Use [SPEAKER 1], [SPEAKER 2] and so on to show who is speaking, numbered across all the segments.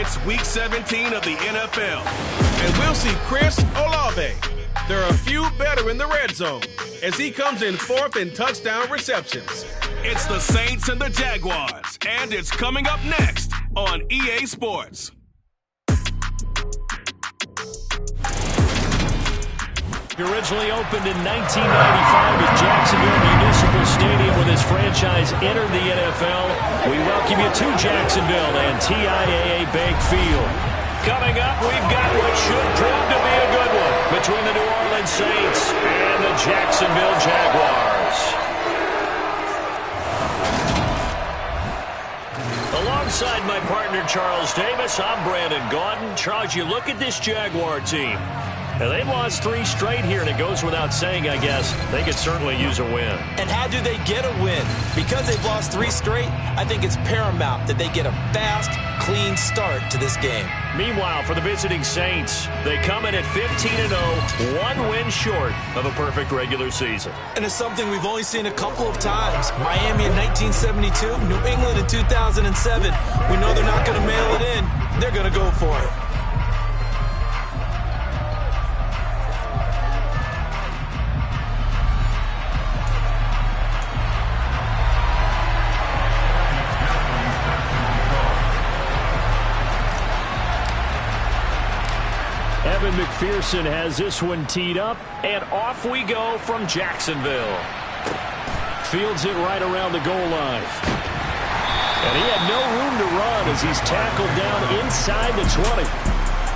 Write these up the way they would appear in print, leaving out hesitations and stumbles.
[SPEAKER 1] It's Week 17 of the NFL, and we'll see Chris Olave. There are a few better in the red zone as he comes in fourth in touchdown receptions. It's the Saints and the Jaguars, and it's coming up next on EA Sports.
[SPEAKER 2] Originally opened in 1995 at Jacksonville Municipal Stadium when his franchise entered the NFL. We welcome you to Jacksonville and TIAA Bank Field. Coming up, we've got what should prove to be a good one between the New Orleans Saints and the Jacksonville Jaguars. Alongside my partner Charles Davis, I'm Brandon Gaudin. Charles, you look at this Jaguar team. Now, they've lost 3 straight here, and it goes without saying, I guess, they could certainly use a win.
[SPEAKER 3] And how do they get a win? Because they've lost 3 straight, I think it's paramount that they get a fast, clean start to this game.
[SPEAKER 2] Meanwhile, for the visiting Saints, they come in at 15-0, 1 win short of a perfect regular season.
[SPEAKER 3] And it's something we've only seen a couple of times. Miami in 1972, New England in 2007. We know they're not going to mail it in. They're going to go for it.
[SPEAKER 2] McPherson has this one teed up, and off we go from Jacksonville. Fields it right around the goal line. And he had no room to run as he's tackled down inside the 20.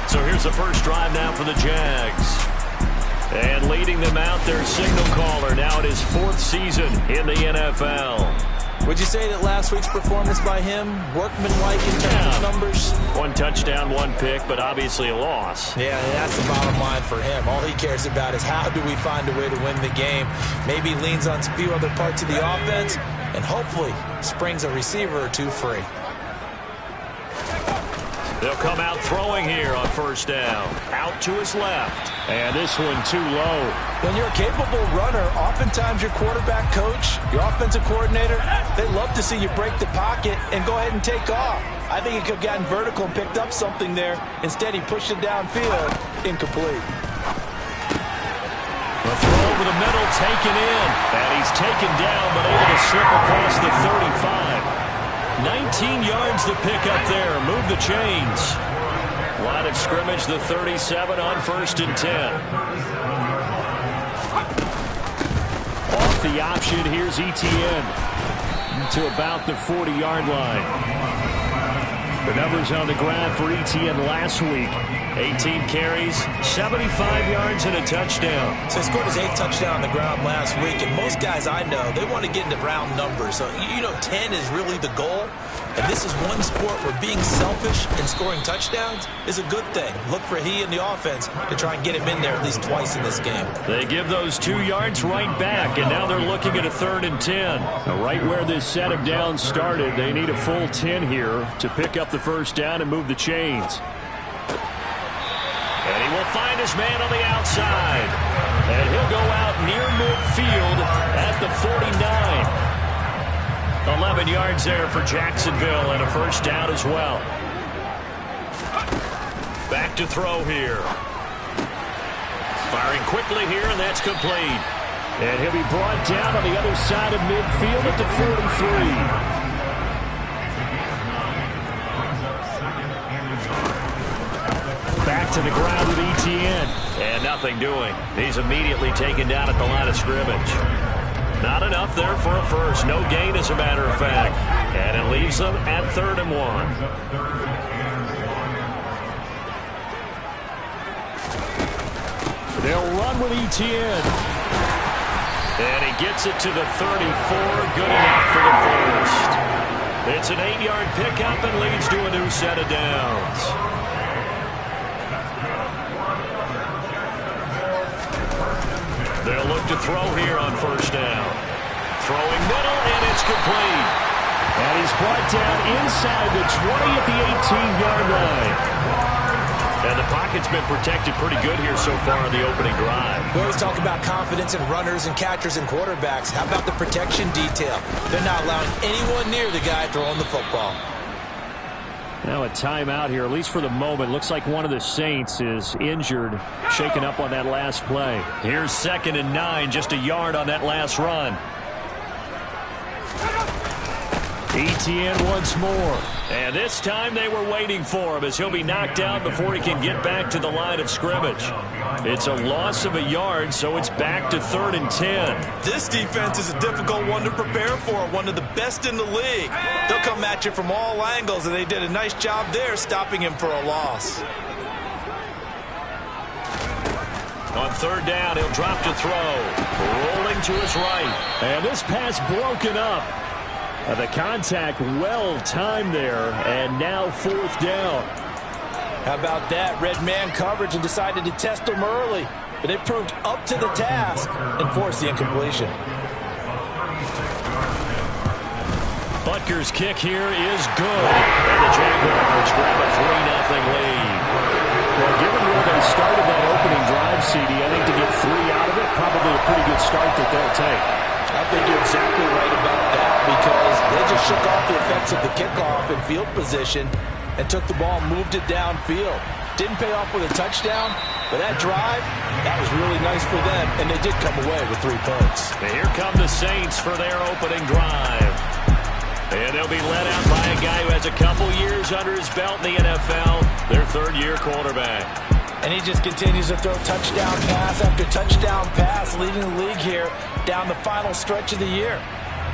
[SPEAKER 2] So here's the first drive now for the Jags. And leading them out, their signal caller, now in his 4th season in the NFL.
[SPEAKER 3] Would you say that last week's performance by him, workmanlike in terms of numbers?
[SPEAKER 2] 1 touchdown, 1 pick, but obviously a loss.
[SPEAKER 3] Yeah, that's the bottom line for him. All he cares about is how do we find a way to win the game. Maybe leans on a few other parts of the offense, and hopefully springs a receiver or 2 free.
[SPEAKER 2] They'll come out throwing here on first down. Out to his left. And this one too low.
[SPEAKER 3] When you're a capable runner, oftentimes your quarterback coach, your offensive coordinator, they love to see you break the pocket and go ahead and take off. I think he could have gotten vertical and picked up something there. Instead, he pushed it downfield. Incomplete.
[SPEAKER 2] The throw over the middle taken in. And he's taken down but able to slip across the 35. 19 yards to pick up there. Move the chains. Line of scrimmage, the 37 on 1st and 10. Off the option, here's ETN to about the 40-yard line. The numbers on the ground for ETN last week. 18 carries, 75 yards, and a touchdown.
[SPEAKER 3] So he scored his 8th touchdown on the ground last week, and most guys I know, they want to get into round numbers. So, 10 is really the goal. And this is one sport where being selfish and scoring touchdowns is a good thing. Look for he and the offense to try and get him in there at least twice in this game.
[SPEAKER 2] They give those 2 yards right back, and now they're looking at a 3rd and 10. Now, right where this set of downs started, they need a full 10 here to pick up the first down and move the chains. And he will find his man on the outside. And he'll go out near midfield at the 49. 11 yards there for Jacksonville and a first down as well. Back to throw here. Firing quickly here, and that's complete. And he'll be brought down on the other side of midfield at the 43. Back to the ground with ETN. And nothing doing. He's immediately taken down at the line of scrimmage. Not enough there for a first. No gain, as a matter of fact. And it leaves them at 3rd and 1. They'll run with ETN. And he gets it to the 34. Good enough for the first. It's an 8-yard pickup and leads to a new set of downs. They'll look to throw here on first down. Throwing middle, and it's complete. And he's brought down inside the 20 at the 18-yard line. And the pocket's been protected pretty good here so far in the opening drive.
[SPEAKER 3] We always talk about confidence in runners and catchers and quarterbacks. How about the protection detail? They're not allowing anyone near the guy throwing the football.
[SPEAKER 2] Now a timeout here, at least for the moment. Looks like one of the Saints is injured, shaken up on that last play. Here's 2nd and 9, just a yard on that last run. ETN once more. And this time they were waiting for him as he'll be knocked down before he can get back to the line of scrimmage. It's a loss of a yard, so it's back to 3rd and 10.
[SPEAKER 3] This defense is a difficult one to prepare for, one of the best in the league. They'll come at you from all angles, and they did a nice job there stopping him for a loss.
[SPEAKER 2] On 3rd down, he'll drop to throw. Rolling to his right. And this pass broken up. The contact well timed there, and now 4th down.
[SPEAKER 4] How about that? Red man coverage and decided to test him early. But they proved up to the task and forced the incompletion.
[SPEAKER 2] Butker's kick here is good. And the Jaguars grab a 3-0 lead. Well, given where they started that opening drive, CD, I think to get 3 out of it, probably a pretty good start that they'll take.
[SPEAKER 4] I think you're exactly right about that because they just shook off the effects of the kickoff and field position and took the ball and moved it downfield. Didn't pay off with a touchdown, but that drive, that was really nice for them, and they did come away with 3 points.
[SPEAKER 2] And here come the Saints for their opening drive. And they'll be led out by a guy who has a couple years under his belt in the NFL, their 3rd-year quarterback.
[SPEAKER 4] And he just continues to throw touchdown pass after touchdown pass, leading the league here down the final stretch of the year.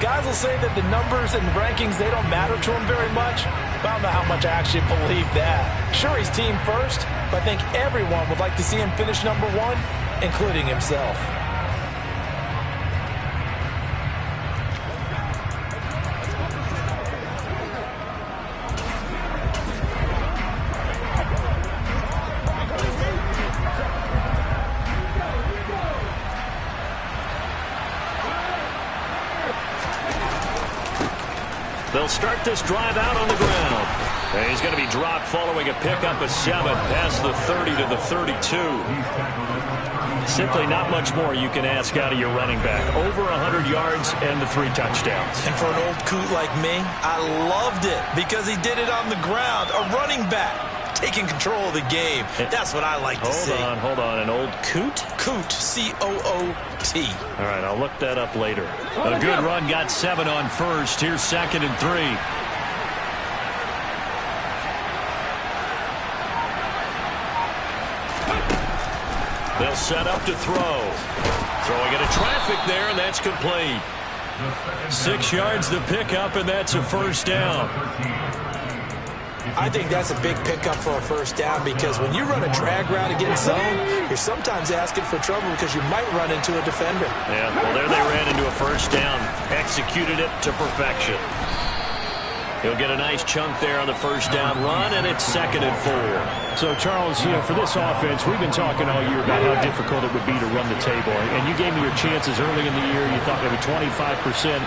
[SPEAKER 4] Guys will say that the numbers and rankings, they don't matter to him very much. But I don't know how much I actually believe that. Sure, he's team first, but I think everyone would like to see him finish #1, including himself.
[SPEAKER 2] They'll start this drive out on the ground. And he's going to be dropped following a pickup of 7 past the 30 to the 32. Simply not much more you can ask out of your running back. Over 100 yards and the 3 touchdowns.
[SPEAKER 3] And for an old coot like me, I loved it because he did it on the ground. A running back taking control of the game. That's what I like to see.
[SPEAKER 2] Hold on. An old coot?
[SPEAKER 3] Coot, C-O-O-T.
[SPEAKER 2] All right, I'll look that up later. A good run, got 7 on first. Here's 2nd and 3. They'll set up to throw. Throwing into traffic there, and that's complete. 6 yards the pickup, and that's a 1st down.
[SPEAKER 3] I think that's a big pickup for a 1st down because when you run a drag route against zone, you're sometimes asking for trouble because you might run into a defender.
[SPEAKER 2] Yeah, well, there they ran into a 1st down. Executed it to perfection. He'll get a nice chunk there on the 1st down run, and it's 2nd and 4. So, Charles, for this offense, we've been talking all year about how difficult it would be to run the table. And you gave me your chances early in the year. You thought maybe 25%.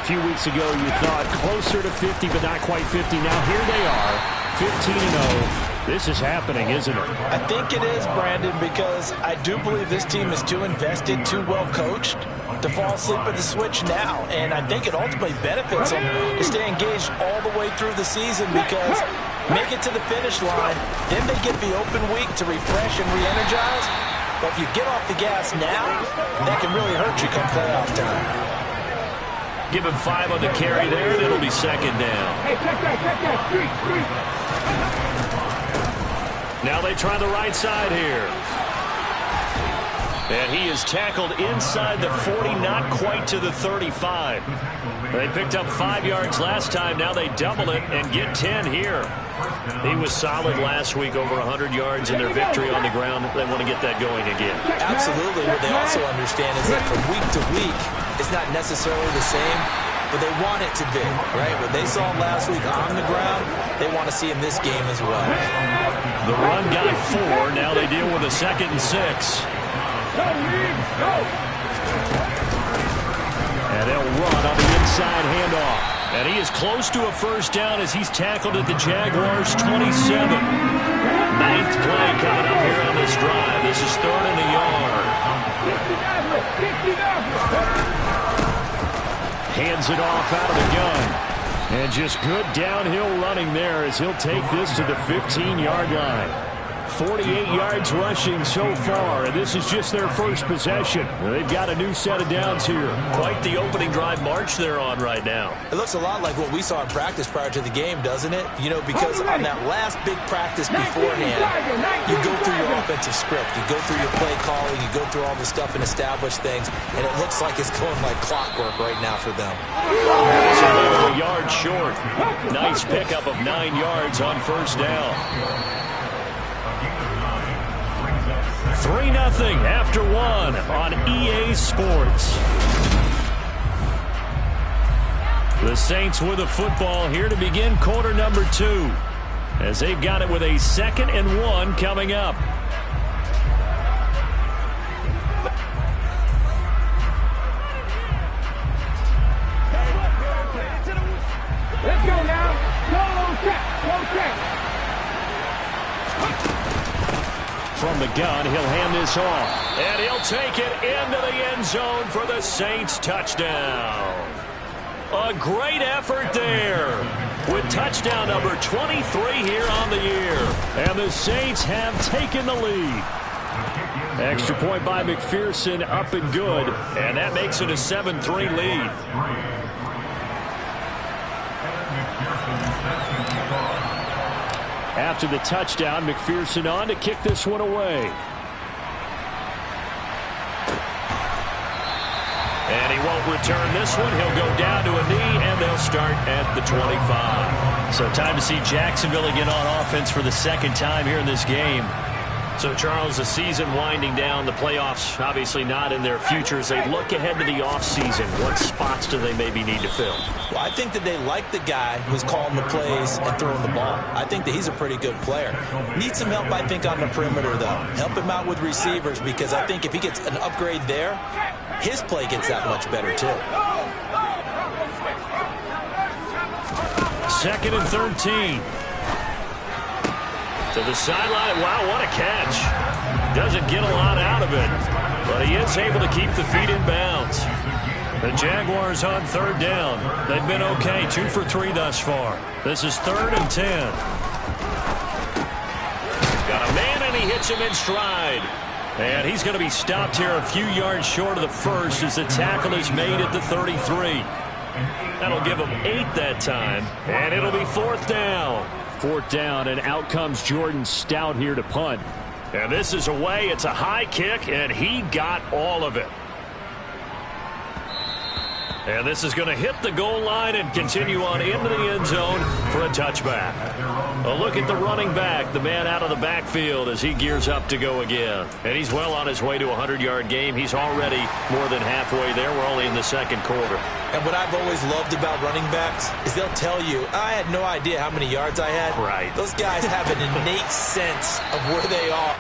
[SPEAKER 2] A few weeks ago, you thought closer to 50, but not quite 50. Now, here they are, 15-0. This is happening, isn't it?
[SPEAKER 4] I think it is, Brandon, because I do believe this team is too invested, too well coached to fall asleep at the switch now. And I think it ultimately benefits them to stay engaged all the way through the season because make it to the finish line, then they get the open week to refresh and re-energize. But if you get off the gas now, that can really hurt you come playoff time.
[SPEAKER 2] Give him 5 on the carry there, and it'll be 2nd down.
[SPEAKER 5] Hey, check that.
[SPEAKER 2] Now they try the right side here. And he is tackled inside the 40, not quite to the 35. They picked up 5 yards last time. Now they double it and get 10 here. He was solid last week, over 100 yards in their victory on the ground. They want to get that going again.
[SPEAKER 3] Absolutely. What they also understand is that from week to week, it's not necessarily the same, but they want it to be, right? What they saw last week on the ground, they want to see in this game as well.
[SPEAKER 2] The run got 4. Now they deal with a 2nd and 6. And they'll run on the inside handoff. And he is close to a 1st down as he's tackled at the Jaguars' 27. 9th play coming up here on this drive. This is 3rd and a yard. Hands it off out of the gun. And just good downhill running there as he'll take this to the 15-yard line. 48 yards rushing so far, and this is just their first possession. They've got a new set of downs here.
[SPEAKER 6] Quite the opening drive march they're on right now.
[SPEAKER 3] It looks a lot like what we saw in practice prior to the game, doesn't it? You know, because on that last big practice beforehand, you go through your offensive script, you go through your play calling, you go through all the stuff and establish things, and it looks like it's going like clockwork right now for them.
[SPEAKER 2] So they were a yard short. Nice pickup of 9 yards on first down. 3-0 after 1 on EA Sports. The Saints with the football here to begin quarter number 2, as they've got it with a 2nd and 1 coming up.
[SPEAKER 5] Let's go now. Go check.
[SPEAKER 2] From the gun, he'll hand this off. And he'll take it into the end zone for the Saints touchdown. A great effort there with touchdown number 23 here on the year. And the Saints have taken the lead. Extra point by McPherson, up and good. And that makes it a 7-3 lead. After the touchdown, McPherson on to kick this one away. And he won't return this one. He'll go down to a knee, and they'll start at the 25. So time to see Jacksonville get on offense for the second time here in this game. So, Charles, the season winding down, the playoffs obviously not in their future. As they look ahead to the offseason, what spots do they maybe need to fill?
[SPEAKER 3] Well, I think that they like the guy who's calling the plays and throwing the ball. I think that he's a pretty good player. Needs some help, I think, on the perimeter, though. Help him out with receivers, because I think if he gets an upgrade there, his play gets that much better, too.
[SPEAKER 2] 2nd and 13. To the sideline. Wow, what a catch. Doesn't get a lot out of it, but he is able to keep the feet in bounds. The Jaguars on 3rd down. They've been okay, 2 for 3 thus far. This is 3rd and 10. Got a man, and he hits him in stride. And he's going to be stopped here a few yards short of the first as the tackle is made at the 33. That'll give him 8 that time, and it'll be 4th down. 4th down, and out comes Jordan Stout here to punt. And this is away. It's a high kick, and he got all of it. And this is going to hit the goal line and continue on into the end zone for a touchback. A look at the running back, the man out of the backfield as he gears up to go again. And he's well on his way to a 100-yard game. He's already more than halfway there. We're only in the 2nd quarter.
[SPEAKER 3] And what I've always loved about running backs is they'll tell you, I had no idea how many yards I had.
[SPEAKER 2] Right.
[SPEAKER 3] Those guys have an innate sense of where they are.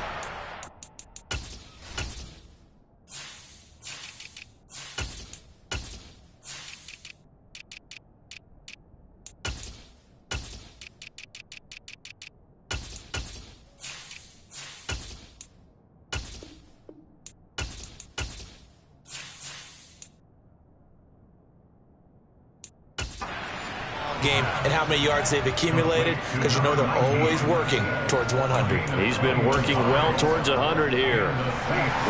[SPEAKER 3] Game and how many yards they've accumulated, because you know they're always working towards 100.
[SPEAKER 2] He's been working well towards 100 here.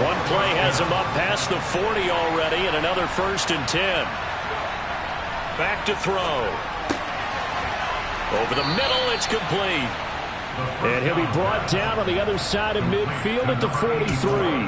[SPEAKER 2] One play has him up past the 40 already, and another 1st and 10. Back to throw. Over the middle, it's complete. And he'll be brought down on the other side of midfield at the 43.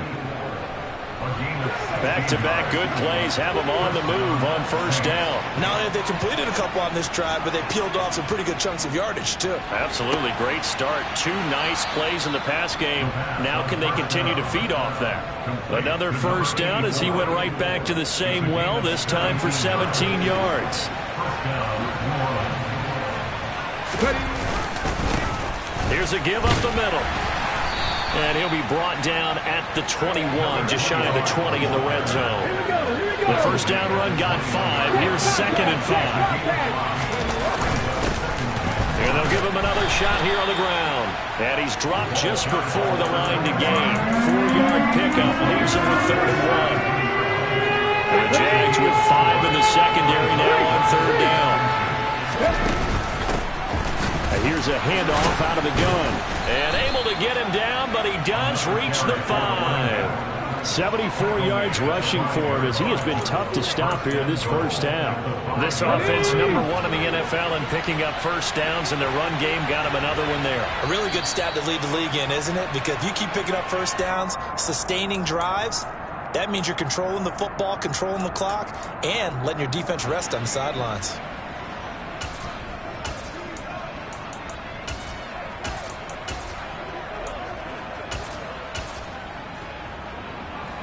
[SPEAKER 2] Back-to-back good plays have them on the move on 1st down.
[SPEAKER 3] Not only have they completed a couple on this drive, but they peeled off some pretty good chunks of yardage, too.
[SPEAKER 2] Absolutely. Great start. 2 nice plays in the pass game. Now can they continue to feed off that? Another 1st down as he went right back to the same well, this time for 17 yards. Here's a give up the middle. And he'll be brought down at the 21, just shy of the 20 in the red zone. The 1st down run got 5. Here's 2nd and 5. And they'll give him another shot here on the ground. And he's dropped just before the line to gain. 4-yard pickup leaves him with 3rd and 1. And the Jags with 5 in the secondary now on 3rd down. Here's a handoff out of the gun. And able to get him down, but he does reach the 5. 74 yards rushing for him as he has been tough to stop here this first half.
[SPEAKER 6] This offense #1 in the NFL in picking up first downs, and the run game got him another one there.
[SPEAKER 3] A really good stat to lead the league in, isn't it? Because if you keep picking up first downs, sustaining drives, that means you're controlling the football, controlling the clock, and letting your defense rest on the sidelines.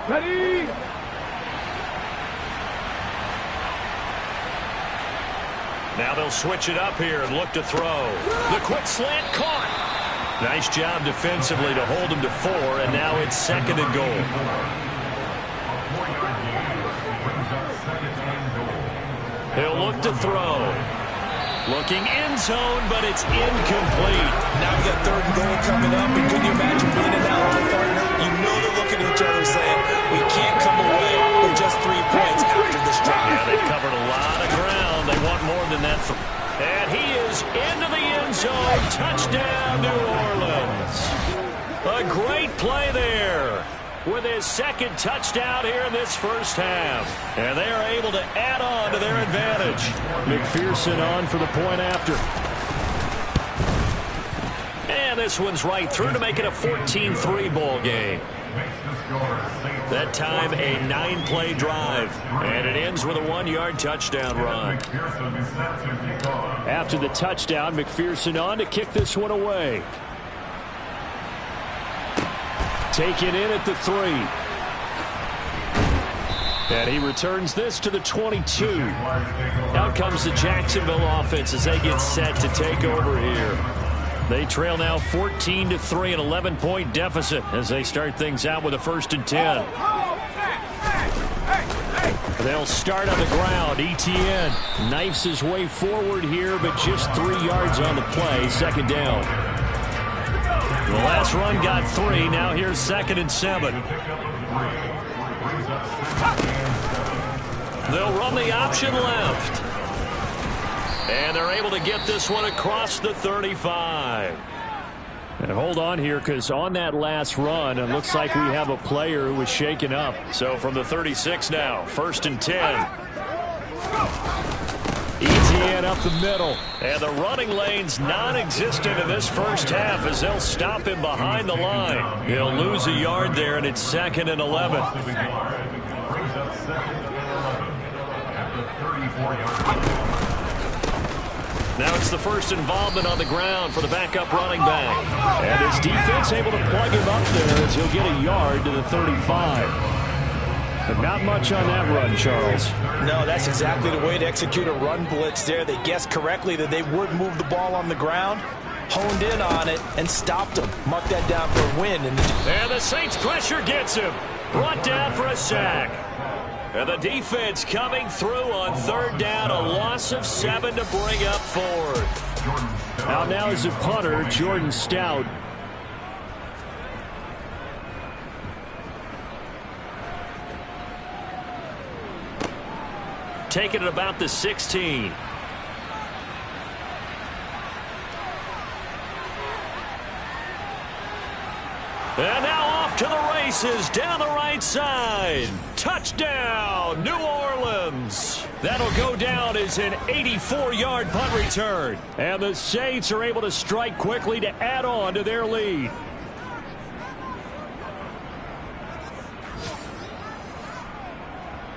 [SPEAKER 5] Ready?
[SPEAKER 6] Now they'll switch it up here and look to throw. The quick slant caught. Nice job defensively to hold him to 4, and now it's 2nd and goal. He'll look to throw. Looking end zone, but it's incomplete.
[SPEAKER 3] Now you got 3rd and goal coming up, and can you imagine being in that line, partner? You know they're looking at each other saying, we can't come away with just 3 points after this drive.
[SPEAKER 6] Yeah, they've covered a lot of ground. They want more than that. And he is into the end zone. Touchdown, New Orleans. A great play there with his 2nd touchdown here in this first half. And they are able to add on to their advantage.
[SPEAKER 2] McPherson on for the point after.
[SPEAKER 6] And this one's right through to make it a 14-3 ball game. That time a 9-play drive. And it ends with a 1-yard touchdown run.
[SPEAKER 2] After the touchdown, McPherson on to kick this one away. Taken in at the 3. And he returns this to the 22. Out comes the Jacksonville offense as they get set to take over here. They trail now 14-3, an 11-point deficit as they start things out with a 1st and 10. They'll start on the ground. Etienne knifes his way forward here, but just 3 yards on the play. 2nd down. The last run got 3. Now here's 2nd and 7. They'll run the option left. And they're able to get this one across the 35. And hold on here, because on that last run, it looks like we have a player who was shaken up.
[SPEAKER 6] So from the 36 now, 1st and 10.
[SPEAKER 2] Etienne up the middle.
[SPEAKER 6] And the running lane's non-existent in this first half as they'll stop him behind the line. He'll lose a yard there, and it's 2nd and 11. Now it's the first involvement on the ground for the backup running back.
[SPEAKER 2] And his defense able to plug him up there as he'll get a yard to the 35. But not much on that run, Charles.
[SPEAKER 4] No, that's exactly the way to execute a run blitz there. They guessed correctly that they would move the ball on the ground, honed in on it, and stopped him. Mark that down for a win. And
[SPEAKER 6] the Saints pressure gets him. Brought down for a sack. And the defense coming through on 3rd down, a loss of 7 to bring up 4th.
[SPEAKER 2] Out now is a punter, Jordan Stout.
[SPEAKER 6] Taking it about the 16. And now off to the races down the right side. Touchdown, New Orleans. That'll go down as an 84-yard punt return.
[SPEAKER 2] And the Saints are able to strike quickly to add on to their lead.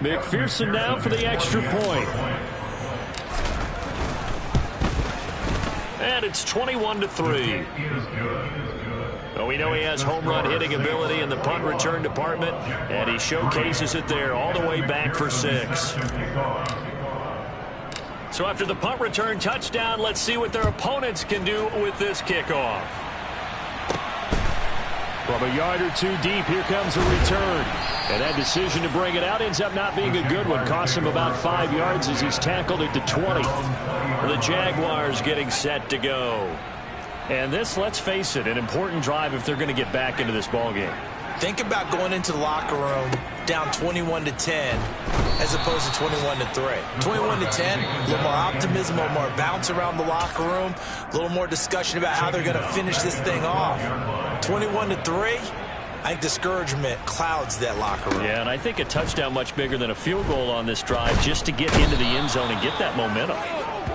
[SPEAKER 2] McPherson now for the extra point.
[SPEAKER 6] And it's 21-3. Well, we know he has home run hitting ability in the punt return department, and he showcases it there all the way back for 6. So after the punt return touchdown, let's see what their opponents can do with this kickoff.
[SPEAKER 2] From a yard or 2 deep, here comes a return. And that decision to bring it out ends up not being a good one. Costs him about 5 yards as he's tackled at the 20.
[SPEAKER 6] The Jaguars getting set to go.
[SPEAKER 2] And this, let's face it, an important drive if they're going to get back into this ballgame.
[SPEAKER 3] Think about going into the locker room down 21-10 as opposed to 21-3. 21-10, a little more optimism, a little more bounce around the locker room, a little more discussion about how they're going to finish this thing off. 21-3, I think discouragement clouds that locker room.
[SPEAKER 2] Yeah, and I think a touchdown much bigger than a field goal on this drive just to get into the end zone and get that momentum.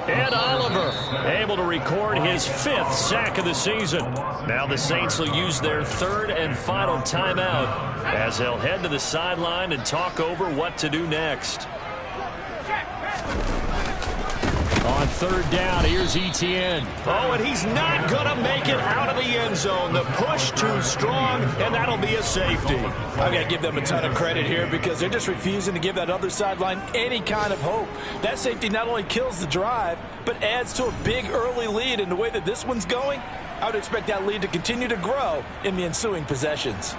[SPEAKER 2] And Oliver able to record his 5th sack of the season. Now the Saints will use their 3rd and final timeout as they'll head to the sideline and talk over what to do next. On 3rd down, here's Etienne. Oh, and he's not going to make it out of the end zone. The push too strong, and that'll be a safety.
[SPEAKER 4] I've got to give them a ton of credit here because they're just refusing to give that other sideline any kind of hope. That safety not only kills the drive, but adds to a big early lead. In the way that this one's going, I would expect that lead to continue to grow in the ensuing possessions.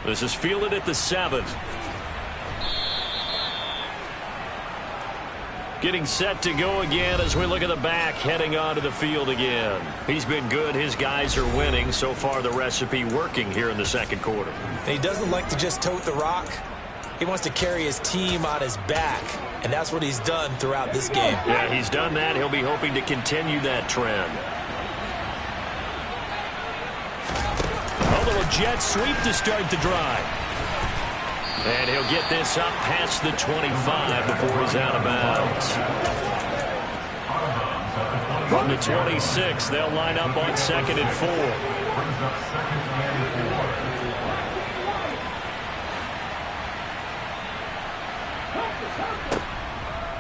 [SPEAKER 2] This is fielded at the 7. Getting set to go again as we look at the back heading onto the field again. He's been good. His guys are winning. So far, the recipe working here in the second quarter.
[SPEAKER 3] And he doesn't like to just tote the rock. He wants to carry his team on his back, and that's what he's done throughout this game.
[SPEAKER 2] Yeah, he's done that. He'll be hoping to continue that trend. A little jet sweep to start the drive. And he'll get this up past the 25 before he's out of bounds. From the 26, they'll line up on 2nd and 4.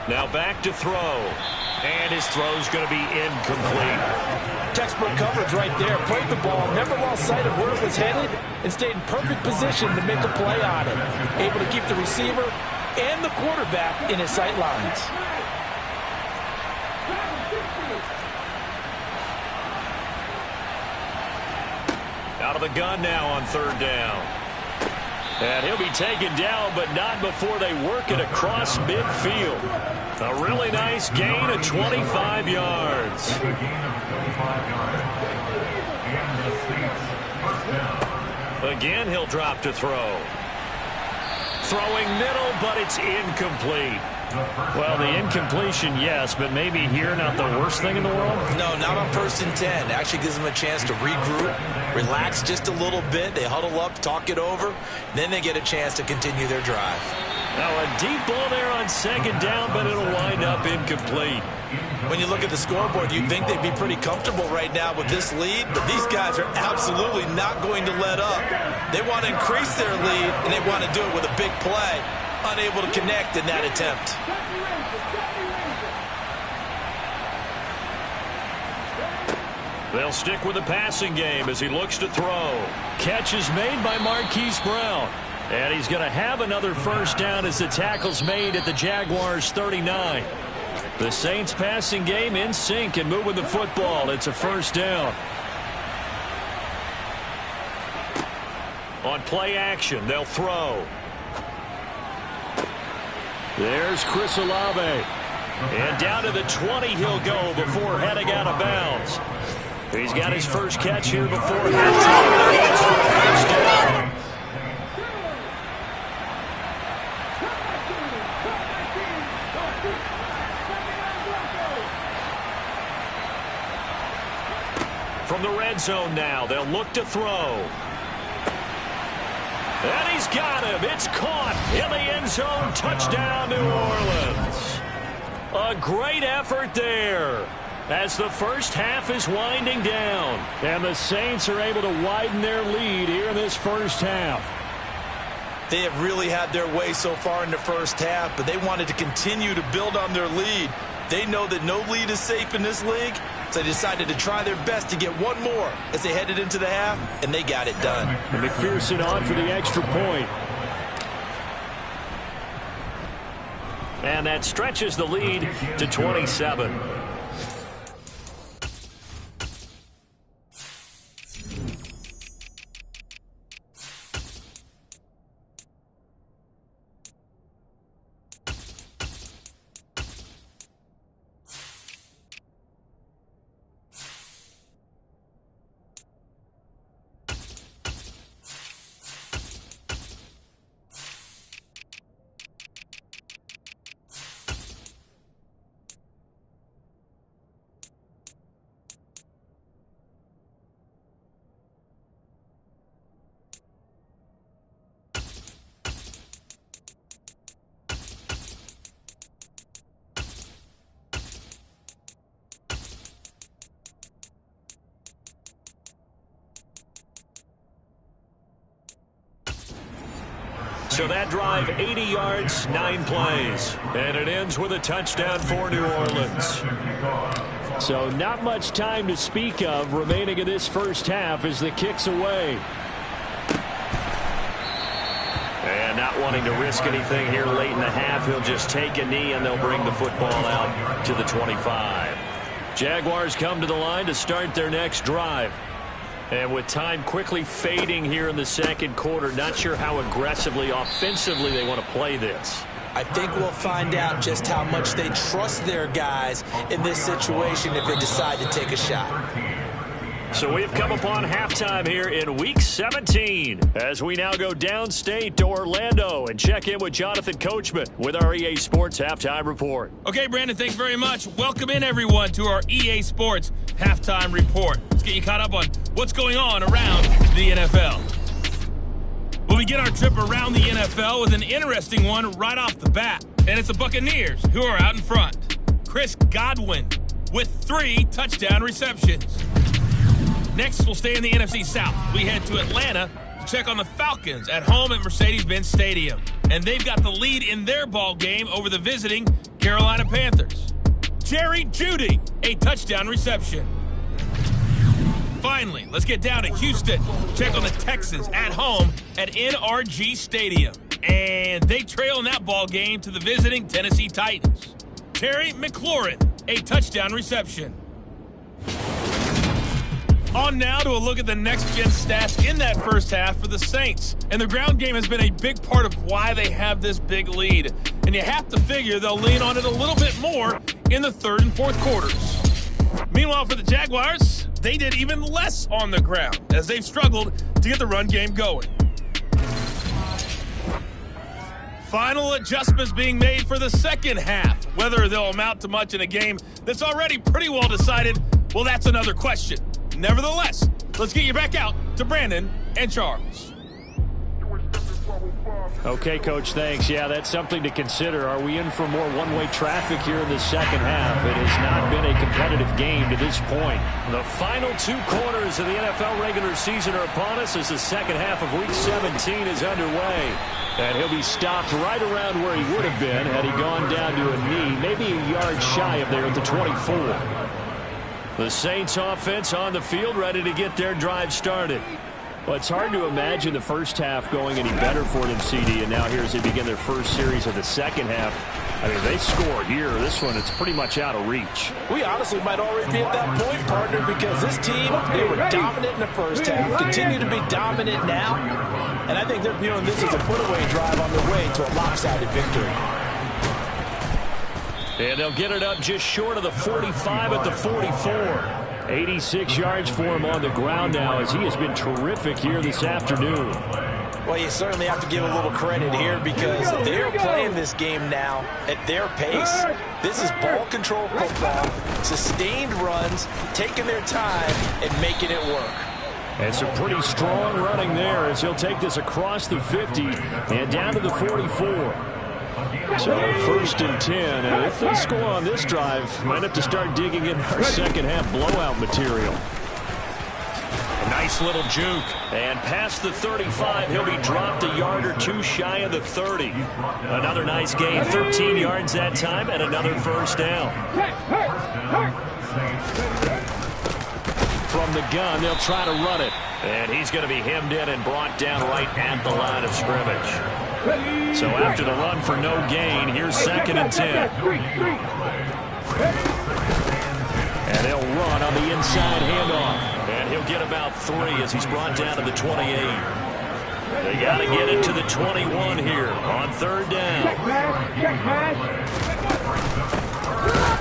[SPEAKER 2] Now back to throw. And his throw's going to be incomplete.
[SPEAKER 4] Textbook coverage right there. Played the ball, never lost sight of where it was headed, and stayed in perfect position to make a play on it. Able to keep the receiver and the quarterback in his sight lines.
[SPEAKER 2] Out of the gun now on 3rd down. And he'll be taken down, but not before they work it across midfield. A really nice gain of 25 yards. Again, he'll drop to throw. Throwing middle, but it's incomplete. Well, the incompletion, yes, but maybe here not the worst thing in the world?
[SPEAKER 3] No, not on 1st and 10. Actually gives them a chance to regroup, relax just a little bit. They huddle up, talk it over, then they get a chance to continue their drive.
[SPEAKER 2] Now a deep ball there on 2nd down, but it'll wind up incomplete.
[SPEAKER 3] When you look at the scoreboard, you'd think they'd be pretty comfortable right now with this lead, but these guys are absolutely not going to let up. They want to increase their lead, and they want to do it with a big play. Unable to connect in that attempt.
[SPEAKER 2] They'll stick with the passing game as he looks to throw. Catch is made by Marquise Brown. And he's going to have another 1st down as the tackle's made at the Jaguars' 39. The Saints passing game in sync and moving the football. It's a 1st down. On play action, they'll throw. There's Chris Olave. And down to the 20 he'll go before heading out of bounds. He's got his first catch here before halftime. It's for a 1st down. From the red zone now, they'll look to throw. And he's got him. It's caught in the end zone. Touchdown, New Orleans. A great effort there as the first half is winding down. And the Saints are able to widen their lead here in this first half.
[SPEAKER 3] They have really had their way so far in the first half, but they wanted to continue to build on their lead. They know that no lead is safe in this league, so they decided to try their best to get one more as they headed into the half, and they got it done.
[SPEAKER 2] And McPherson on for the extra point. And that stretches the lead to 27.
[SPEAKER 6] So that drive, 80 yards, 9 plays. And it ends with a touchdown for New Orleans.
[SPEAKER 2] So not much time to speak of remaining in this first half as the kick's away.
[SPEAKER 6] And not wanting to risk anything here late in the half, he'll just take a knee and they'll bring the football out to the 25.
[SPEAKER 2] Jaguars come to the line to start their next drive.
[SPEAKER 6] And with time quickly fading here in the second quarter, not sure how aggressively, offensively they want to play this.
[SPEAKER 3] I think we'll find out just how much they trust their guys in this situation if they decide to take a shot.
[SPEAKER 6] So we've come upon halftime here in Week 17 as we now go downstate to Orlando and check in with Jonathan Coachman with our EA Sports Halftime Report.
[SPEAKER 1] Okay, Brandon, thanks very much. Welcome in, everyone, to our EA Sports Halftime Report. Let's get you caught up on what's going on around the NFL. We'll begin our trip around the NFL with an interesting one right off the bat. And it's the Buccaneers who are out in front. Chris Godwin with 3 touchdown receptions. Next, we'll stay in the NFC South. We head to Atlanta to check on the Falcons at home at Mercedes-Benz Stadium. And they've got the lead in their ball game over the visiting Carolina Panthers. Jerry Jeudy, a touchdown reception. Finally, let's get down to Houston. Check on the Texans at home at NRG Stadium. And they trail in that ball game to the visiting Tennessee Titans. Terry McLaurin, a touchdown reception. On now to a look at the next-gen stats in that first half for the Saints. And the ground game has been a big part of why they have this big lead. And you have to figure they'll lean on it a little bit more in the third and fourth quarters. Meanwhile, for the Jaguars, they did even less on the ground as they've struggled to get the run game going. Final adjustments being made for the second half. Whether they'll amount to much in a game that's already pretty well decided, well, that's another question. Nevertheless, let's get you back out to Brandon and Charles.
[SPEAKER 2] Okay, Coach, thanks. Yeah, that's something to consider. Are we in for more one-way traffic here in the second half? It has not been a competitive game to this point.
[SPEAKER 6] The final 2 quarters of the NFL regular season are upon us as the second half of Week 17 is underway.
[SPEAKER 2] And he'll be stopped right around where he would have been had he gone down to a knee, maybe a yard shy of there at the 24.
[SPEAKER 6] The Saints offense on the field ready to get their drive started.
[SPEAKER 2] Well, it's hard to imagine the first half going any better for them, CD, and now here as they begin their first series of the second half. I mean, they score here. This one, it's pretty much out of reach.
[SPEAKER 4] We honestly might already be at that point, partner, because this team, they were dominant in the first half, continue to be dominant now, and I think they're viewing this as a put-away drive on their way to a lopsided victory.
[SPEAKER 6] And they'll get it up just short of the 45 at the 44.
[SPEAKER 2] 86 yards for him on the ground now as he has been terrific here this afternoon.
[SPEAKER 4] Well, you certainly have to give a little credit here because they're playing this game now at their pace. This is ball control football, sustained runs, taking their time and making it work.
[SPEAKER 2] And some pretty strong running there as he'll take this across the 50 and down to the 44. So first and 10, and if they score on this drive, might have to start digging in our second half blowout material.
[SPEAKER 6] A nice little juke. And past the 35, he'll be dropped a yard or 2 shy of the 30. Another nice gain, 13 yards that time, and another first down. From the gun, they'll try to run it. And he's going to be hemmed in and brought down right at the line of scrimmage. So after the run for no gain, here's second and 10.
[SPEAKER 2] And they'll run on the inside handoff.
[SPEAKER 6] And he'll get about 3 as he's brought down to the 28. They got to get it to the 21 here on third down.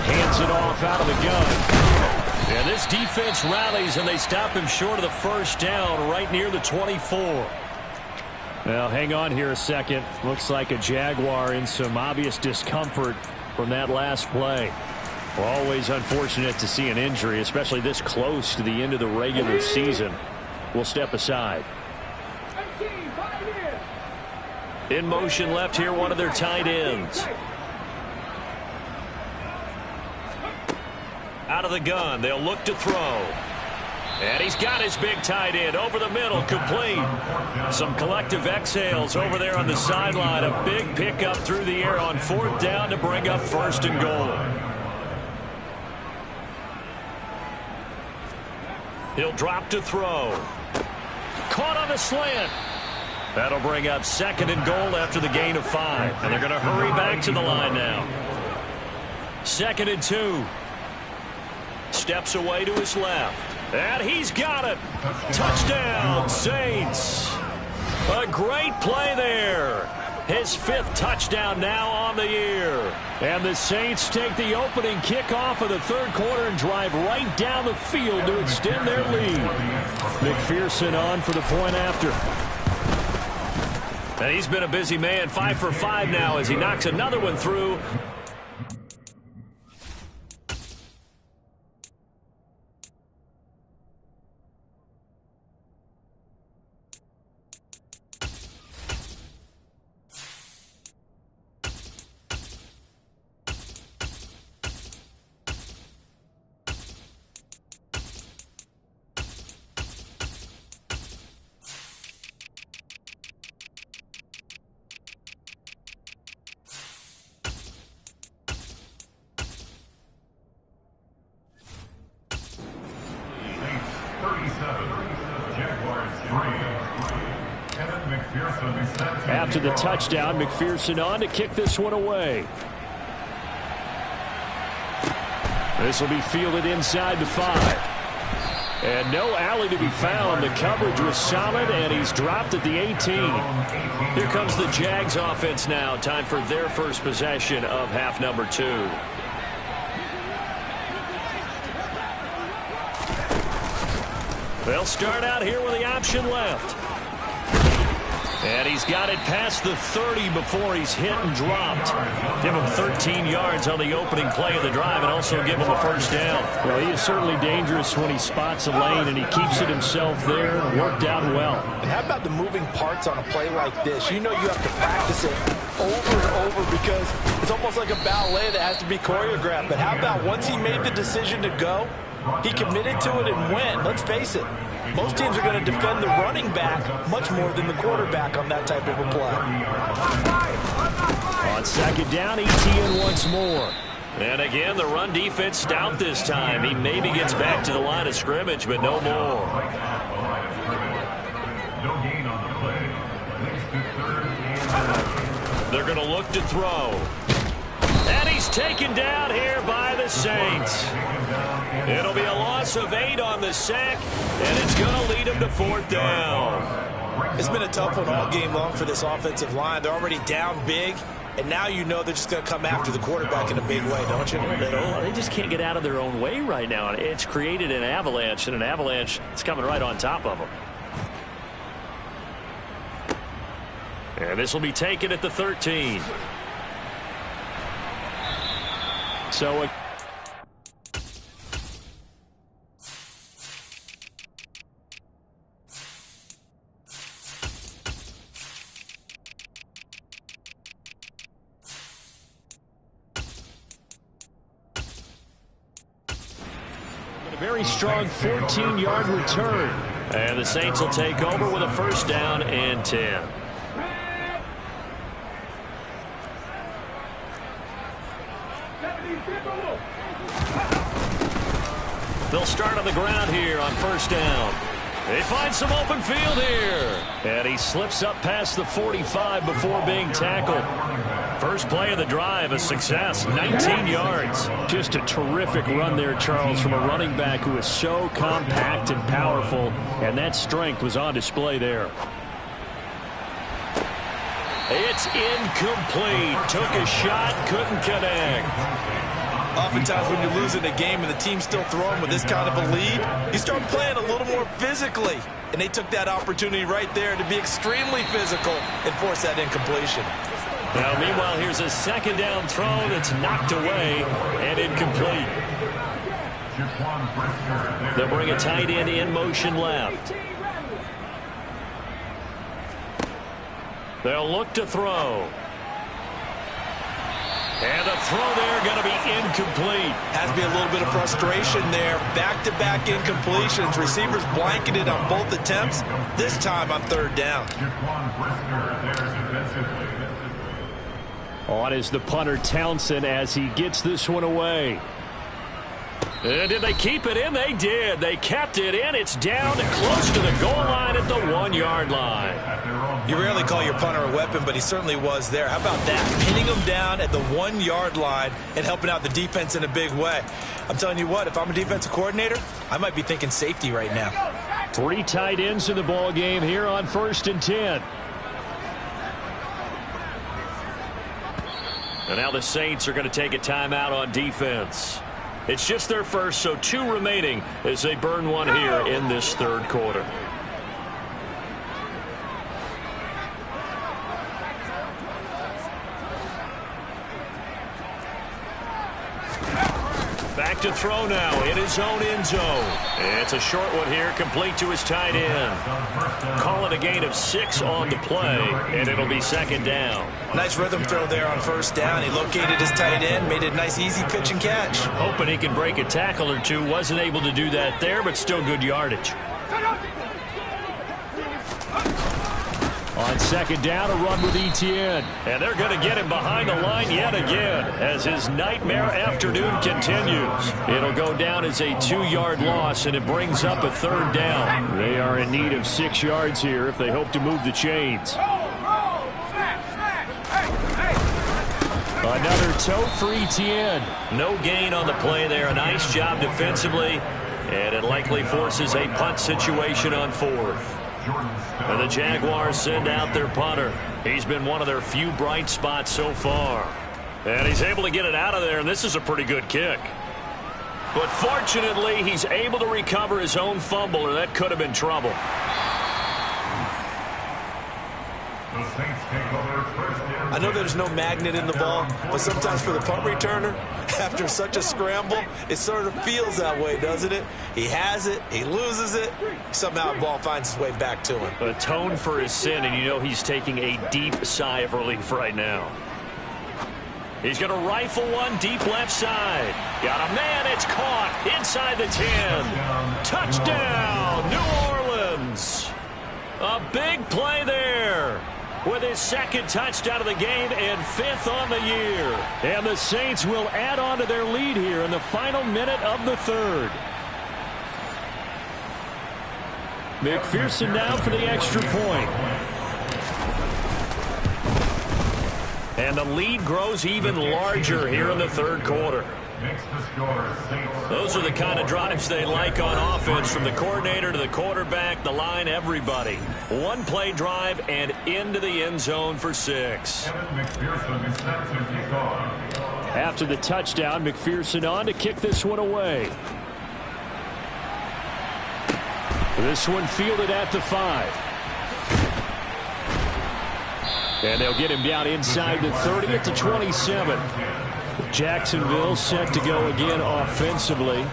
[SPEAKER 2] Hands it off out of the gun.
[SPEAKER 6] And this defense rallies, and they stop him short of the first down right near the 24.
[SPEAKER 2] Well, hang on here a second. Looks like a Jaguar in some obvious discomfort from that last play. Always unfortunate to see an injury, especially this close to the end of the regular season. We'll step aside.
[SPEAKER 6] In motion left here, one of their tight ends. Out of the gun, they'll look to throw. And he's got his big tight end over the middle, complete. Some collective exhales over there on the sideline. A big pickup through the air on 4th down to bring up 1st and goal. He'll drop to throw. Caught on the slant. That'll bring up 2nd and goal after the gain of 5. And they're going to hurry back to the line now. 2nd and 2. Steps away to his left. And he's got it. Touchdown, Saints. A great play there. His 5th touchdown now on the year. And the Saints take the opening kickoff of the 3rd quarter and drive right down the field to extend their lead. McPherson on for the point after. And he's been a busy man, 5 for 5 now as he knocks another one through. After the touchdown, McPherson on to kick this one away. This will be fielded inside the 5. And no alley to be found. The coverage was solid, and he's dropped at the 18. Here comes the Jags offense now. Time for their first possession of half number 2. They'll start out here with the option left. And he's got it past the 30 before he's hit and dropped. Give him 13 yards on the opening play of the drive and also give him a 1st down.
[SPEAKER 2] Well, he is certainly dangerous when he spots a lane, and he keeps it himself there and worked out well.
[SPEAKER 4] And how about the moving parts on a play like this? You know you have to practice it over and over because it's almost like a ballet that has to be choreographed. But how about once he made the decision to go, he committed to it and went. Let's face it. Most teams are going to defend the running back much more than the quarterback on that type of a play.
[SPEAKER 2] On 2nd down, ETN once more.
[SPEAKER 6] And again, the run defense stout this time. He maybe gets back to the line of scrimmage, but no more. They're going to look to throw. And he's taken down here by the Saints. It'll be a loss of 8 on the sack, and it's going to lead him to 4th down.
[SPEAKER 3] It's been a tough one all game long for this offensive line. They're already down big, and now you know they're just going to come after the quarterback in a big way, don't you?
[SPEAKER 6] They just can't get out of their own way right now. It's created an avalanche, and an avalanche is coming right on top of them. And this will be taken at the 13. So a very strong 14-yard return. And the Saints will take over with a 1st down and 10. They'll start on the ground here on 1st down. They find some open field here. And he slips up past the 45 before being tackled. First play of the drive, a success, 19 yards.
[SPEAKER 2] Just a terrific run there, Charles, from a running back who is so compact and powerful, and that strength was on display there.
[SPEAKER 6] It's incomplete. Took a shot, couldn't connect.
[SPEAKER 3] Oftentimes when you're losing a game and the team's still throwing with this kind of a lead, you start playing a little more physically. And they took that opportunity right there to be extremely physical and force that incompletion.
[SPEAKER 6] Now, meanwhile, here's a 2nd down throw that's knocked away and incomplete. They'll bring a tight end in motion left. They'll look to throw. And the throw there going to be incomplete.
[SPEAKER 3] Has to be a little bit of frustration there. Back-to-back incompletions. Receivers blanketed on both attempts. This time on third down.
[SPEAKER 2] On is the punter Townsend as he gets this one away.
[SPEAKER 6] And did they keep it in? They did. They kept it in. It's down close to the goal line at the 1-yard line.
[SPEAKER 3] You rarely call your punter a weapon, but he certainly was there. How about that? Pinning him down at the 1-yard line and helping out the defense in a big way. I'm telling you what, if I'm a defensive coordinator, I might be thinking safety right now.
[SPEAKER 2] 3 tight ends in the ball game here on 1st and 10.
[SPEAKER 6] And now the Saints are going to take a timeout on defense. It's just their first, so 2 remaining as they burn one here in this third quarter. Back to throw now in his own end zone. It's a short one here, complete to his tight end. Call it a gain of 6 on the play, and it'll be 2nd down.
[SPEAKER 3] Nice rhythm throw there on 1st down. He located his tight end, made it a nice easy pitch and catch.
[SPEAKER 6] Hoping he can break a tackle or 2. Wasn't able to do that there, but still good yardage.
[SPEAKER 2] On 2nd down, a run with Etienne.
[SPEAKER 6] And they're going to get him behind the line yet again as his nightmare afternoon continues. It'll go down as a 2-yard loss, and it brings up a 3rd down.
[SPEAKER 2] They are in need of 6 yards here if they hope to move the chains. Another tote for Etienne.
[SPEAKER 6] No gain on the play there. A nice job defensively, and it likely forces a punt situation on 4th. And the Jaguars send out their punter. He's been one of their few bright spots so far. And he's able to get it out of there, and this is a pretty good kick. But fortunately, he's able to recover his own fumble, or that could have been trouble.
[SPEAKER 3] I know there's no magnet in the ball, but sometimes for the punt returner, after such a scramble, it sort of feels that way, doesn't it? He has it, he loses it, somehow the ball finds its way back to him.
[SPEAKER 6] Atone for his sin, and you know he's taking a deep sigh of relief right now. He's going to rifle one deep left side. Got a man, it's caught inside the 10. Touchdown, New Orleans. A big play there with his 2nd touchdown of the game and 5th on the year.
[SPEAKER 2] And the Saints will add on to their lead here in the final minute of the 3rd. McPherson now for the extra point.
[SPEAKER 6] And the lead grows even larger here in the 3rd quarter. Those are the kind of drives they like on offense, from the coordinator to the quarterback, the line, everybody. 1-play drive and into the end zone for 6.
[SPEAKER 2] After the touchdown, McPherson on to kick this one away. This one fielded at the 5. And they'll get him down inside the 30 at the 27. Jacksonville set to go again offensively.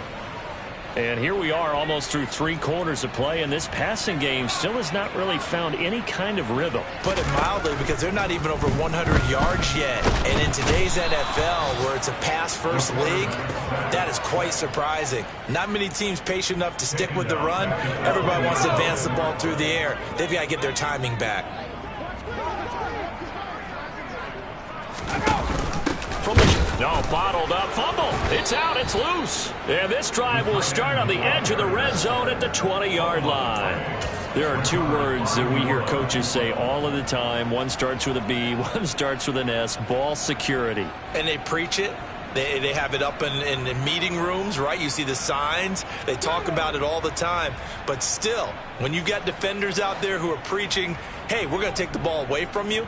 [SPEAKER 2] And here we are almost through 3 quarters of play, and this passing game still has not really found any kind of rhythm.
[SPEAKER 3] Put it mildly, because they're not even over 100 yards yet. And in today's NFL, where it's a pass-first league, that is quite surprising. Not many teams patient enough to stick with the run. Everybody wants to advance the ball through the air. They've got to get their timing back.
[SPEAKER 6] No, bottled up fumble. It's out. It's loose. And this drive will start on the edge of the red zone at the 20-yard line. There are 2 words that we hear coaches say all of the time. One starts with a B, one starts with an S. Ball security.
[SPEAKER 3] And they preach it. They have it up in meeting rooms, right? You see the signs. They talk about it all the time. But still, when you've got defenders out there who are preaching, hey, we're going to take the ball away from you,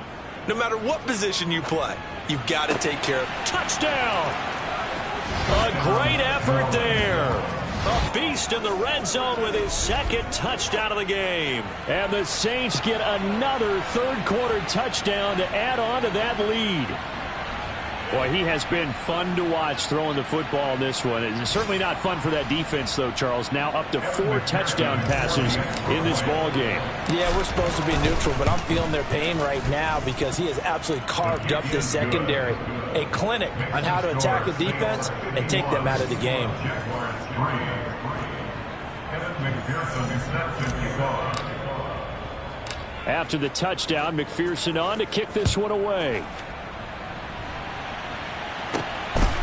[SPEAKER 3] no matter what position you play, you've got to take care of it.
[SPEAKER 6] Touchdown! A great effort there. A beast in the red zone with his 2nd touchdown of the game.
[SPEAKER 2] And the Saints get another 3rd quarter touchdown to add on to that lead. Boy, he has been fun to watch throwing the football in this one. It's certainly not fun for that defense, though, Charles. Now up to 4 touchdown passes in this ball game.
[SPEAKER 4] Yeah, we're supposed to be neutral, but I'm feeling their pain right now because he has absolutely carved up this secondary. A clinic on how to attack a defense and take them out of the game.
[SPEAKER 2] After the touchdown, McPherson on to kick this one away.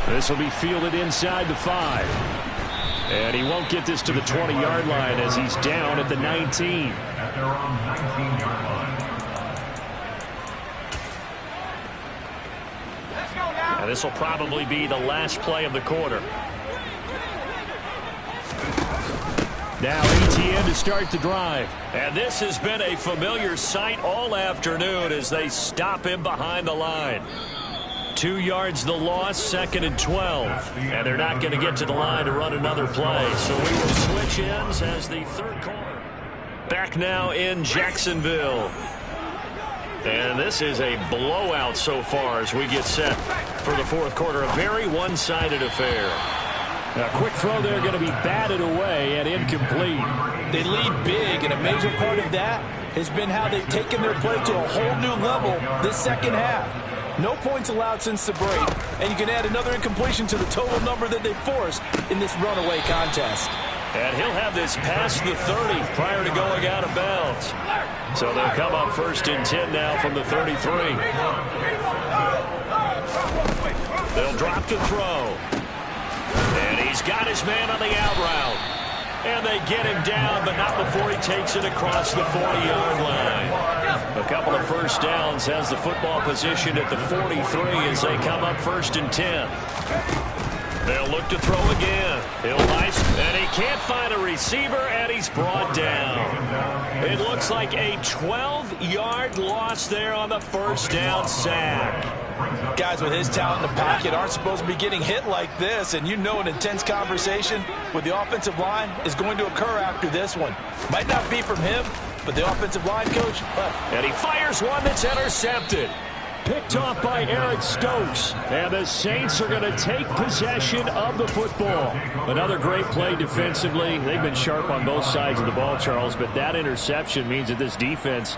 [SPEAKER 2] This will be fielded inside the 5. And he won't get this to the 20-yard line as he's down at the 19.
[SPEAKER 6] And this will probably be the last play of the quarter.
[SPEAKER 2] Now ETN to start the drive.
[SPEAKER 6] And this has been a familiar sight all afternoon as they stop him behind the line. 2 yards the loss, 2nd and 12. And they're not going to get to the line to run another play. So we will switch ends as the third quarter. Back now in Jacksonville. And this is a blowout so far as we get set for the fourth quarter. A very one-sided affair.
[SPEAKER 2] A quick throw there going to be batted away and incomplete.
[SPEAKER 4] They lead big, and a major part of that has been how they've taken their play to a whole new level this second half. No points allowed since the break, and you can add another incompletion to the total number that they forced in this runaway contest.
[SPEAKER 6] And he'll have this past the 30 prior to going out of bounds. So they'll come up 1st and 10 now from the 33. They'll drop to throw. And he's got his man on the out route. And they get him down, but not before he takes it across the 40-yard line. A couple of first downs, has the football position at the 43 as they come up 1st and 10. They'll look to throw again. He'll ice, and he can't find a receiver, and he's brought down. It looks like a 12-yard loss there on the first down sack.
[SPEAKER 4] Guys with his talent in the pocket aren't supposed to be getting hit like this, and you know an intense conversation with the offensive line is going to occur after this one. Might not be from him, but the offensive line coach.
[SPEAKER 6] And he fires one that's intercepted.
[SPEAKER 2] Picked off by Eric Stokes. And the Saints are going to take possession of the football. Another great play defensively. They've been sharp on both sides of the ball, Charles, but that interception means that this defense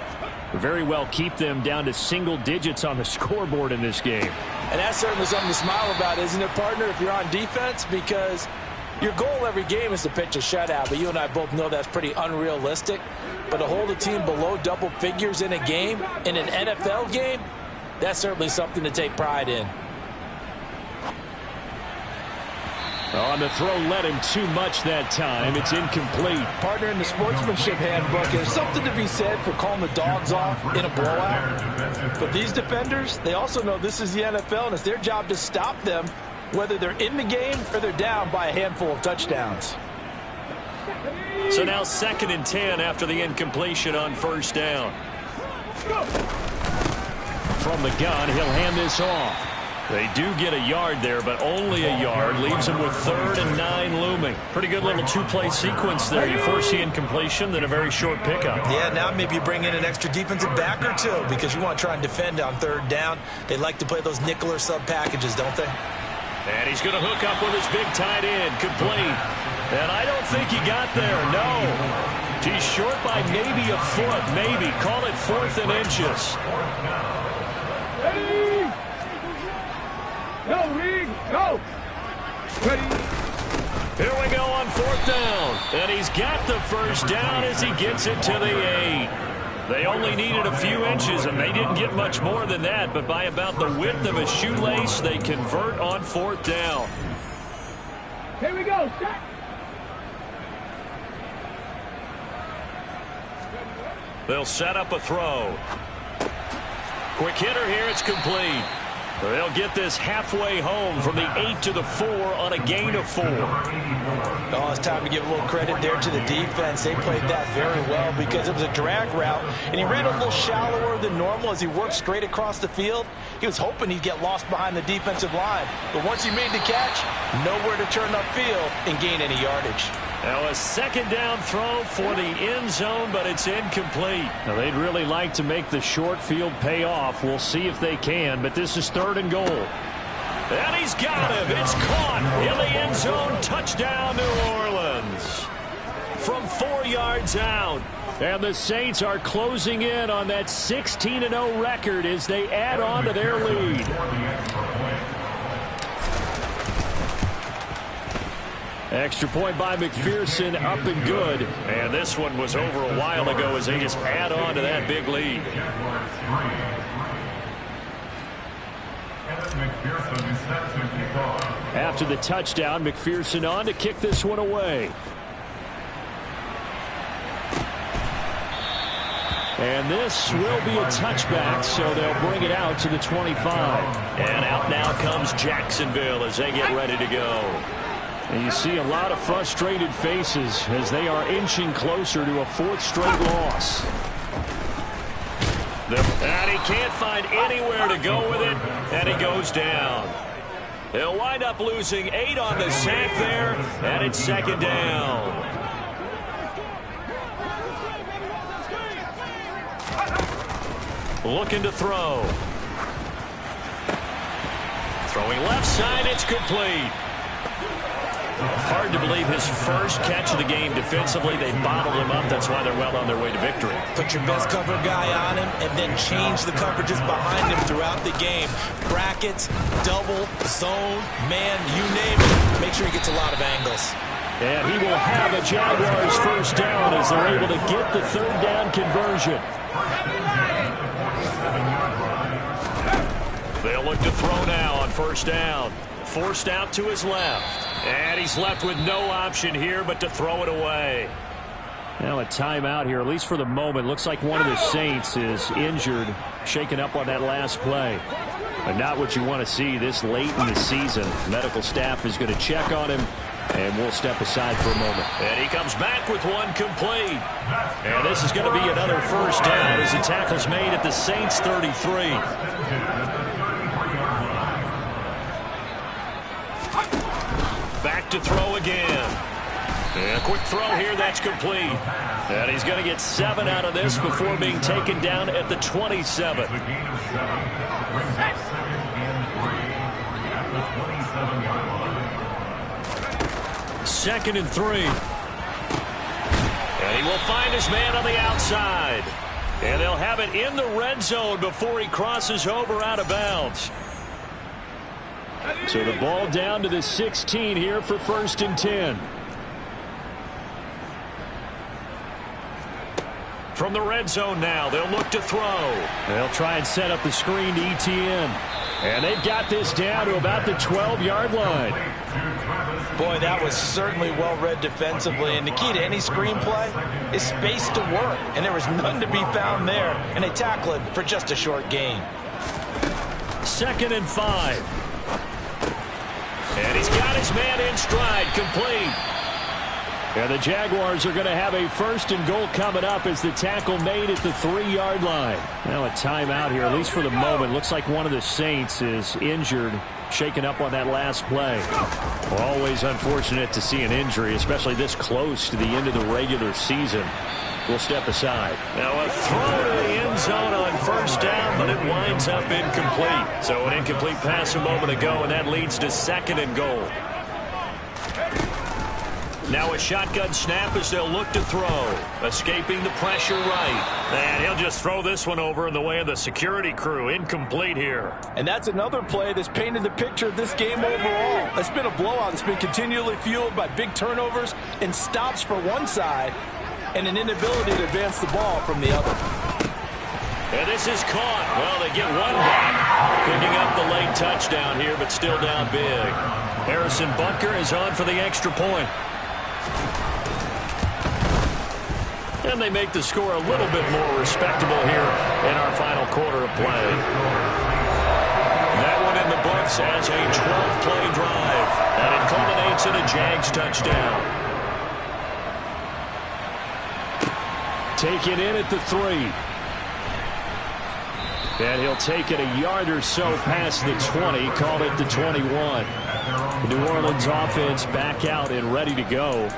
[SPEAKER 2] very well keep them down to single digits on the scoreboard in this game.
[SPEAKER 4] And that's certainly something to smile about, isn't it, partner, if you're on defense? Because your goal every game is to pitch a shutout, but you and I both know that's pretty unrealistic. But to hold a team below double figures in a game, in an NFL game, that's certainly something to take pride in.
[SPEAKER 2] On the throw, led him too much that time. It's incomplete.
[SPEAKER 4] Partner, in the sportsmanship handbook, there's something to be said for calling the dogs off in a blowout. But these defenders, they also know this is the NFL, and it's their job to stop them, whether they're in the game or they're down by a handful of touchdowns.
[SPEAKER 6] So now 2nd and 10 after the incompletion on first down.
[SPEAKER 2] From the gun, he'll hand this off.
[SPEAKER 6] They do get a yard there, but only a yard. Leaves them with 3rd and 9 looming. Pretty good little two-play sequence there. You force the incompletion, then a very short pickup.
[SPEAKER 3] Yeah, now maybe you bring in an extra defensive back or two because you want to try and defend on 3rd down. They like to play those nickel or sub packages, don't they?
[SPEAKER 6] And he's going to hook up with his big tight end. Complete. And I don't think he got there. No. He's short by maybe a foot. Maybe. Call it 4th and inches.
[SPEAKER 5] Ready? Go, Reed, go! Ready?
[SPEAKER 6] Here we go on 4th down. And he's got the first down as he gets it to the 8. They only needed a few inches, and they didn't get much more than that. But by about the width of a shoelace, they convert on 4th down.
[SPEAKER 5] Here we go, set!
[SPEAKER 6] They'll set up a throw. Quick hitter here, it's complete. They'll get this halfway home from the 8 to the 4 on a gain of 4.
[SPEAKER 4] Oh, it's time to give a little credit there to the defense. They played that very well because it was a drag route, and he ran a little shallower than normal as he worked straight across the field. He was hoping he'd get lost behind the defensive line, but once he made the catch, nowhere to turn upfield and gain any yardage.
[SPEAKER 6] Now a 2nd down throw for the end zone, but it's incomplete.
[SPEAKER 2] Now they'd really like to make the short field pay off. We'll see if they can, but this is 3rd and goal.
[SPEAKER 6] And he's got him. It's caught in the end zone. Touchdown, New Orleans. From 4 yards out. And the Saints are closing in on that 16-0 record as they add on to their lead. Extra point by McPherson, up and good. And this one was over a while ago as they just add on to that big lead. After the touchdown, McPherson on to kick this one away. And this will be a touchback, so they'll bring it out to the 25. And out now comes Jacksonville as they get ready to go. And you see a lot of frustrated faces as they are inching closer to a 4th straight loss. And he can't find anywhere to go with it, and he goes down. He'll wind up losing 8 on the sack there, and it's 2nd down. Looking to throw. Throwing left side, it's complete. Hard to believe his first catch of the game defensively. They bottled him up. That's why they're well on their way to victory.
[SPEAKER 3] Put your best cover guy on him and then change the coverages behind him throughout the game. Brackets, double, zone, man, you name it. Make sure he gets a lot of angles.
[SPEAKER 6] And he will have a Jaguars first down as they're able to get the 3rd down conversion. They'll look to throw now on 1st down. Forced out to his left. And he's left with no option here but to throw it away. Now a timeout here, at least for the moment. Looks like one of the Saints is injured, shaken up on that last play. But not what you want to see this late in the season. Medical staff is going to check on him, and we'll step aside for a moment. And he comes back with one complete. And this is going to be another first down as the tackle's made at the Saints 33. Back to throw again. And a quick throw here, that's complete. And he's going to get 7 out of this before being taken down at the 27. 2nd and 3. And he will find his man on the outside. And they'll have it in the red zone before he crosses over out of bounds. So the ball down to the 16 here for 1st and 10. From the red zone now, they'll look to throw. They'll try and set up the screen to ETN. And they've got this down to about the 12-yard line.
[SPEAKER 4] Boy, that was certainly well read defensively. And the key to any screenplay is space to work. And there was none to be found there. And they tackle it for just a short gain.
[SPEAKER 6] 2nd and 5. And he's got his man in stride, complete. And the Jaguars are going to have a 1st and goal coming up as the tackle made at the 3-yard line. Now a timeout here, at least for the moment. Looks like one of the Saints is injured, shaken up on that last play. Well, always unfortunate to see an injury, especially this close to the end of the regular season. We'll step aside. Now a throw to the end zone on 1st down, but it winds up incomplete. So an incomplete pass a moment ago, and that leads to 2nd and goal. Now a shotgun snap as they'll look to throw. Escaping the pressure right. And he'll just throw this one over in the way of the security crew. Incomplete here.
[SPEAKER 4] And that's another play that's painted the picture of this game overall. It's been a blowout. It's been continually fueled by big turnovers and stops for one side and an inability to advance the ball from the other.
[SPEAKER 6] And this is caught. Well, they get one back. Picking up the late touchdown here, but still down big. Harrison Bunker is on for the extra point. And they make the score a little bit more respectable here in our final quarter of play. That one in the books as a 12-play drive. And it culminates in a Jags touchdown. Taken in at the 3. And he'll take it a yard or so past the 20, called it the 21. The New Orleans offense back out and ready to go.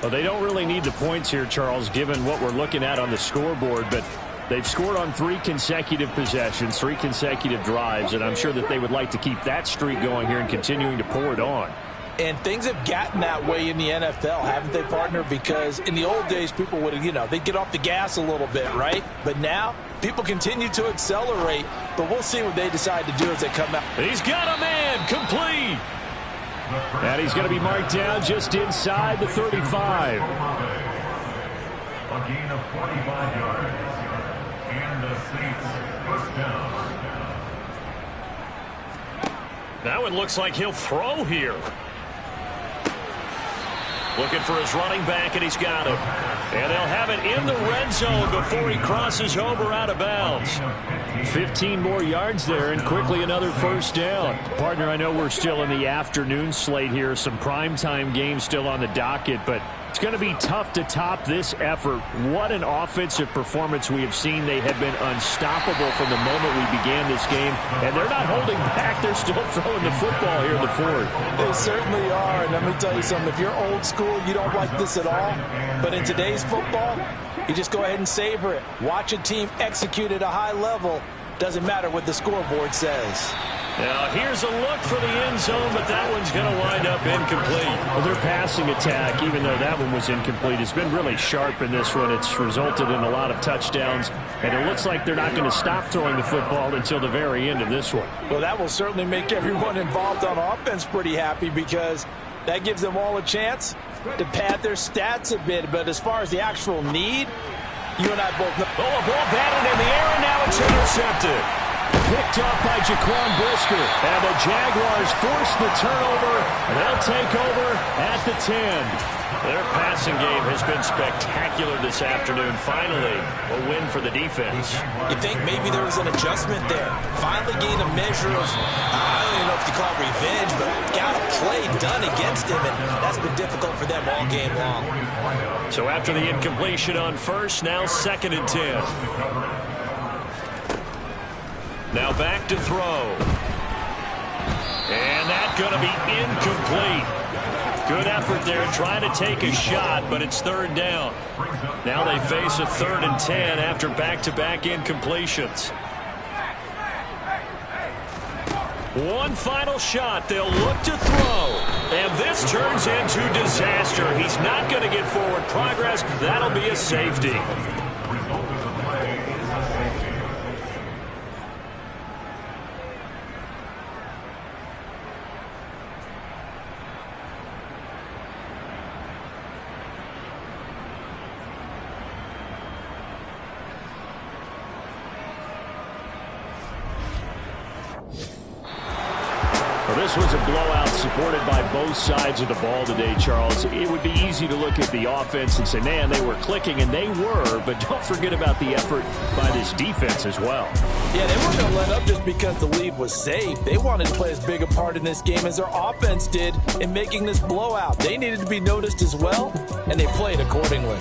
[SPEAKER 6] Well, they don't really need the points here, Charles, given what we're looking at on the scoreboard, but
[SPEAKER 2] They've scored on 3 consecutive possessions, 3 consecutive drives, and I'm sure that they would like to keep that streak going here and continuing to pull it on.
[SPEAKER 4] And things have gotten that way in the NFL, haven't they, partner? Because in the old days, people would, they'd get off the gas a little bit, right? But now, people continue to accelerate, but we'll see what they decide to do as they come out.
[SPEAKER 2] He's got a man, complete. And he's going to be marked down just inside the 35.
[SPEAKER 7] A gain of 45 yards. And the Saints first down.
[SPEAKER 6] Now it looks like he'll throw here. Looking for his running back, and he's got him. And they'll have it in the red zone before he crosses over out of bounds.
[SPEAKER 2] 15 more yards there, and quickly another first down. Partner, I know we're still in the afternoon slate here. Some primetime games still on the docket, but it's going to be tough to top this effort. What an offensive performance we have seen. They have been unstoppable from the moment we began this game, and they're not holding back. They're still throwing the football here in the fourth.
[SPEAKER 4] They certainly are, and let me tell you something. If you're old school, you don't like this at all. But in today's football, you just go ahead and savor it. Watch a team execute at a high level. Doesn't matter what the scoreboard says.
[SPEAKER 6] Now here's a look for the end zone, but that one's going to wind up incomplete.
[SPEAKER 2] Well, their passing attack, even though that one was incomplete, has been really sharp in this one. It's resulted in a lot of touchdowns, and it looks like they're not going to stop throwing the football until the very end of this one.
[SPEAKER 4] Well, that will certainly make everyone involved on offense pretty happy, because that gives them all a chance to pad their stats a bit. But as far as the actual need, you and I both know.
[SPEAKER 6] Oh, a ball batted in the air, and now it's intercepted.
[SPEAKER 2] Picked up by Jaquan Brisker.
[SPEAKER 6] And the Jaguars force the turnover, and they'll take over at the 10. Their passing game has been spectacular this afternoon. Finally, a win for the defense.
[SPEAKER 3] You think maybe there was an adjustment there. Finally gained a measure of, I don't even know if you call it revenge, but got a play done against him, and that's been difficult for them all game long.
[SPEAKER 6] So after the incompletion on first, now 2nd and 10. Now back to throw. And that's going to be incomplete. Good effort there trying to take a shot, but it's 3rd down. Now they face a 3rd and 10 after back-to-back incompletions. One final shot. They'll look to throw. And this turns into disaster. He's not going to get forward progress. That'll be a safety.
[SPEAKER 2] This was a blowout supported by both sides of the ball today, Charles. It would be easy to look at the offense and say, man, they were clicking, and they were, but don't forget about the effort by this defense as well.
[SPEAKER 4] Yeah, they weren't going to let up just because the lead was safe. They wanted to play as big a part in this game as their offense did in making this blowout. They needed to be noticed as well, and they played accordingly.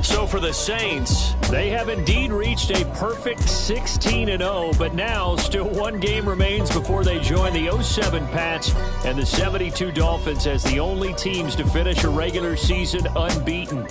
[SPEAKER 2] So for the Saints, they have indeed reached a perfect 16-0, but now still one game remains before they join the 07 Pats and the 72 Dolphins as the only teams to finish a regular season unbeaten.